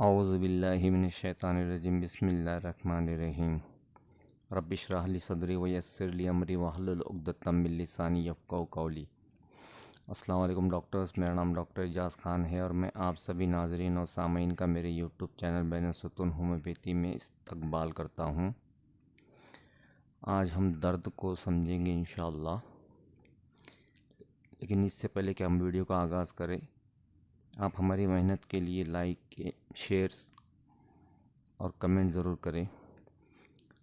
औज़ु बिल्लाहि मिनश शैतानिर रजीम बिस्मिल्लाहिर्रहमानिर्रहीम रब्बिश रह ली सदरी व यस्सिर ली अमरी वहलुल उक़दतम मिन लिसानी यफ़क़हू क़ौली। अस्सलाम वालेकुम डॉक्टर्स, मेरा नाम डॉक्टर एजाज़ ख़ान है और मैं आप सभी नाज़रीन और सामीन का मेरे यूट्यूब चैनल बैन सुतून होम्योपैथी में इस्तक़बाल करता हूँ। आज हम दर्द को समझेंगे इंशाअल्लाह, लेकिन इससे पहले कि हम वीडियो का आगाज़ करें, आप हमारी मेहनत के लिए लाइक, शेयर्स और कमेंट ज़रूर करें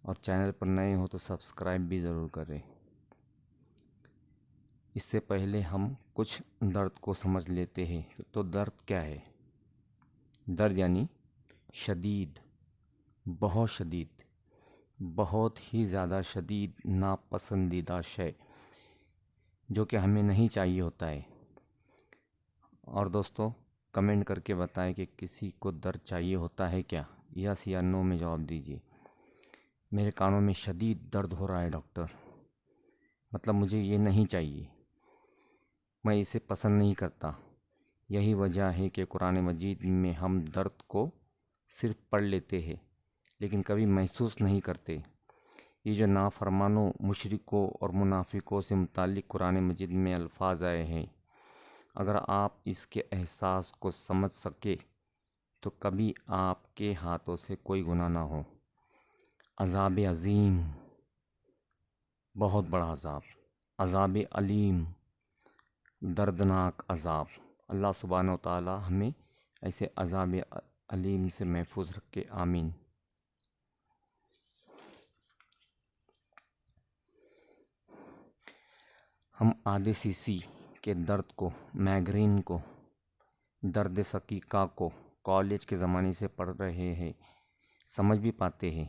और चैनल पर नए हो तो सब्सक्राइब भी ज़रूर करें। इससे पहले हम कुछ दर्द को समझ लेते हैं। तो दर्द क्या है? दर्द यानी शदीद, बहुत शदीद, बहुत ही ज़्यादा शदीद नापसंदीदा शय जो कि हमें नहीं चाहिए होता है। और दोस्तों, कमेंट करके बताएं कि किसी को दर्द चाहिए होता है क्या? यस या नो में जवाब दीजिए। मेरे कानों में शदीद दर्द हो रहा है डॉक्टर, मतलब मुझे ये नहीं चाहिए, मैं इसे पसंद नहीं करता। यही वजह है कि कुरान मजीद में हम दर्द को सिर्फ पढ़ लेते हैं लेकिन कभी महसूस नहीं करते। ये जो नाफरमानों, मुशरिकों और मुनाफिकों से मुताल्लिक़ कुरान मजीद में अल्फाज आए हैं, अगर आप इसके एहसास को समझ सके तो कभी आपके हाथों से कोई गुनाह ना हो। अज़ाब अज़ीम, बहुत बड़ा अज़ाब, अज़ाब अलीम, दर्दनाक अज़ाब। अल्लाह सुब्हानहू व तआला हमें ऐसे अज़ाब अलीम से महफूज रखे, आमीन। हम आधे सीसी के दर्द को, माइग्रेन को, दर्द सकीका को कॉलेज के ज़माने से पढ़ रहे हैं, समझ भी पाते हैं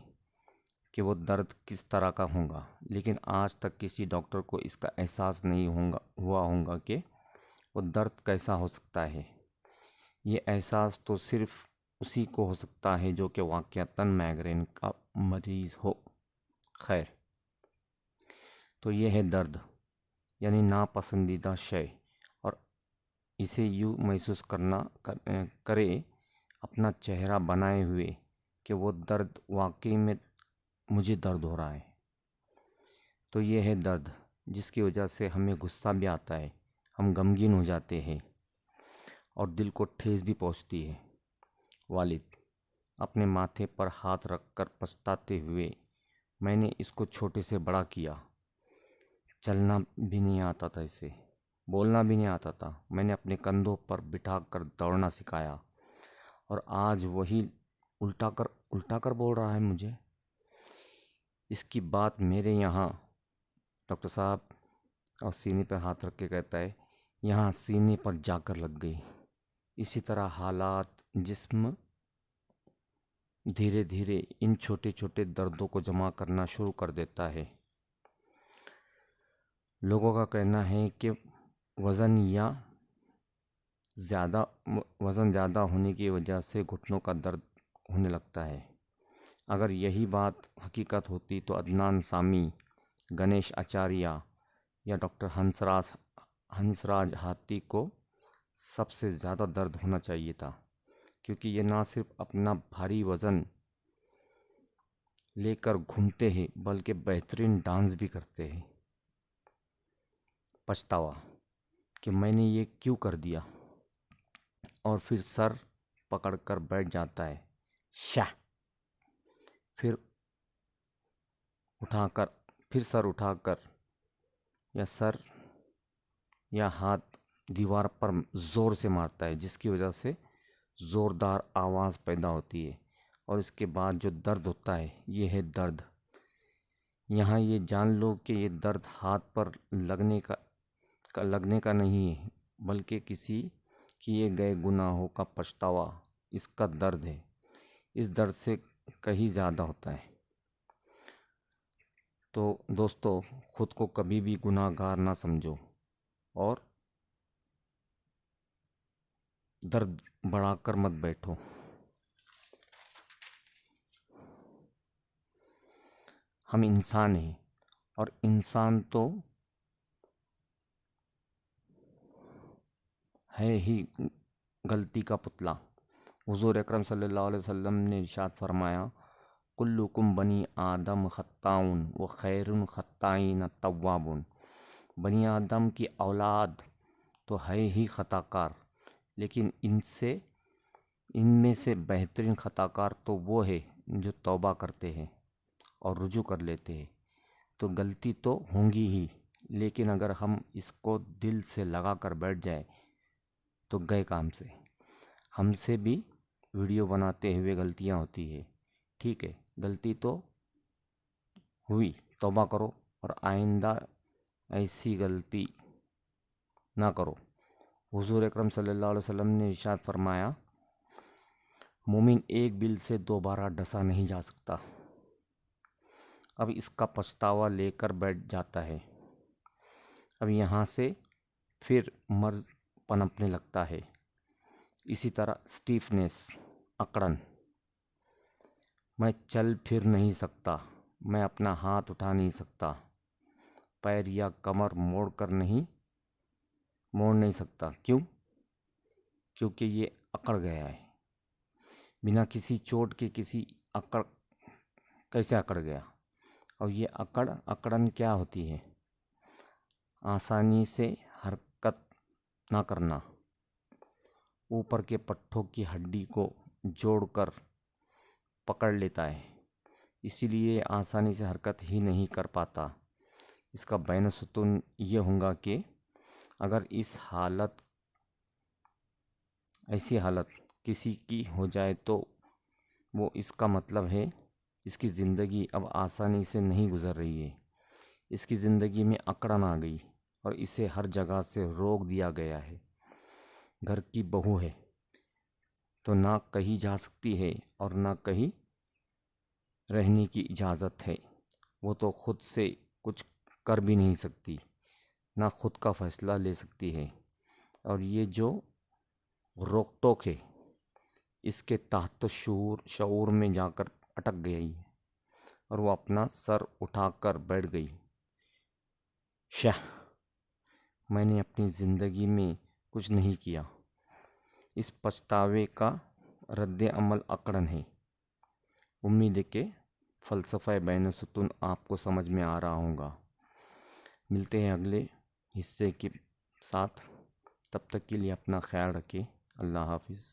कि वो दर्द किस तरह का होगा, लेकिन आज तक किसी डॉक्टर को इसका एहसास नहीं हुआ होगा कि वो दर्द कैसा हो सकता है। ये एहसास तो सिर्फ उसी को हो सकता है जो कि वाक़यातन माइग्रेन का मरीज़ हो। खैर, तो ये है दर्द यानी नापसंदीदा शय, और इसे यूँ महसूस करे अपना चेहरा बनाए हुए कि वो दर्द वाकई में मुझे दर्द हो रहा है। तो ये है दर्द जिसकी वजह से हमें गुस्सा भी आता है, हम गमगीन हो जाते हैं और दिल को ठेस भी पहुंचती है। वालिद अपने माथे पर हाथ रखकर पछताते हुए, मैंने इसको छोटे से बड़ा किया, चलना भी नहीं आता था, इसे बोलना भी नहीं आता था, मैंने अपने कंधों पर बिठाकर दौड़ना सिखाया और आज वही उल्टा कर बोल रहा है मुझे। इसकी बात मेरे यहाँ डॉक्टर साहब और सीने पर हाथ रख के कहता है, यहाँ सीने पर जाकर लग गई। इसी तरह हालात, जिस्म धीरे धीरे इन छोटे छोटे दर्दों को जमा करना शुरू कर देता है। लोगों का कहना है कि वज़न ज़्यादा होने की वजह से घुटनों का दर्द होने लगता है। अगर यही बात हकीकत होती तो अदनान सामी, गणेश आचार्य या डॉक्टर हंसराज हाथी को सबसे ज़्यादा दर्द होना चाहिए था, क्योंकि ये ना सिर्फ अपना भारी वज़न लेकर घूमते हैं बल्कि बेहतरीन डांस भी करते हैं। पछतावा कि मैंने ये क्यों कर दिया, और फिर सर पकड़कर बैठ जाता है। शाह, फिर सर उठाकर या हाथ दीवार पर ज़ोर से मारता है, जिसकी वजह से ज़ोरदार आवाज़ पैदा होती है। और इसके बाद जो दर्द होता है, ये है दर्द। यहाँ ये जान लो कि ये दर्द हाथ पर लगने का नहीं है, बल्कि किसी किए गए गुनाहों का पछतावा इसका दर्द है। इस दर्द से कहीं ज़्यादा होता है। तो दोस्तों, खुद को कभी भी गुनाहगार ना समझो और दर्द बढ़ाकर मत बैठो। हम इंसान हैं और इंसान तो है ही गलती का पुतला। हुज़ूर अकरम सल्लल्लाहु अलैहि वसल्लम ने इरशाद फरमाया, कुल्लुकुम बनी आदम खत्ताउन व खैरुल खत्ताइन तव्वाबुन। बनी आदम की औलाद तो है ही खताकार, लेकिन इनमें से बेहतरीन खताकार तो वो है जो तौबा करते हैं और रुजू कर लेते हैं। तो गलती तो होंगी ही, लेकिन अगर हम इसको दिल से लगा कर बैठ जाए तो गए काम से। हमसे भी वीडियो बनाते हुए गलतियां होती है, ठीक है, गलती तो हुई, तौबा करो और आइंदा ऐसी गलती ना करो। हुजूर अकरम सल्लल्लाहु अलैहि वसल्लम ने इरशाद फरमाया, मोमिन एक बिल से दोबारा डसा नहीं जा सकता। अब इसका पछतावा लेकर बैठ जाता है। अब यहाँ से फिर मर्ज पनपने लगता है। इसी तरह स्टीफनेस, अकड़न, मैं चल फिर नहीं सकता, मैं अपना हाथ उठा नहीं सकता, पैर या कमर मोड़ नहीं सकता। क्यों? क्योंकि ये अकड़ गया है। बिना किसी चोट के कैसे अकड़ गया? और ये अकड़न क्या होती है? आसानी से हरकत ना करना, ऊपर के पट्टों की हड्डी को जोड़कर पकड़ लेता है, इसीलिए आसानी से हरकत ही नहीं कर पाता। इसका बैनसुतून ये होगा कि अगर ऐसी हालत किसी की हो जाए तो वो इसका मतलब है इसकी ज़िंदगी अब आसानी से नहीं गुजर रही है। इसकी ज़िंदगी में अकड़न आ गई और इसे हर जगह से रोक दिया गया है। घर की बहू है तो ना कहीं जा सकती है और ना कहीं रहने की इजाज़त है। वो तो खुद से कुछ कर भी नहीं सकती, ना खुद का फैसला ले सकती है। और ये जो रोक टोक है, इसके तहत शऊर में जाकर अटक गई और वो अपना सर उठाकर बैठ गई। शाह, मैंने अपनी ज़िंदगी में कुछ नहीं किया। इस पछतावे का रद्द अमल अकड़न है। उम्मीद है कि फ़लसफ़ा बैनसुतून आपको समझ में आ रहा होगा। मिलते हैं अगले हिस्से के साथ, तब तक के लिए अपना ख्याल रखें। अल्लाह हाफिज़।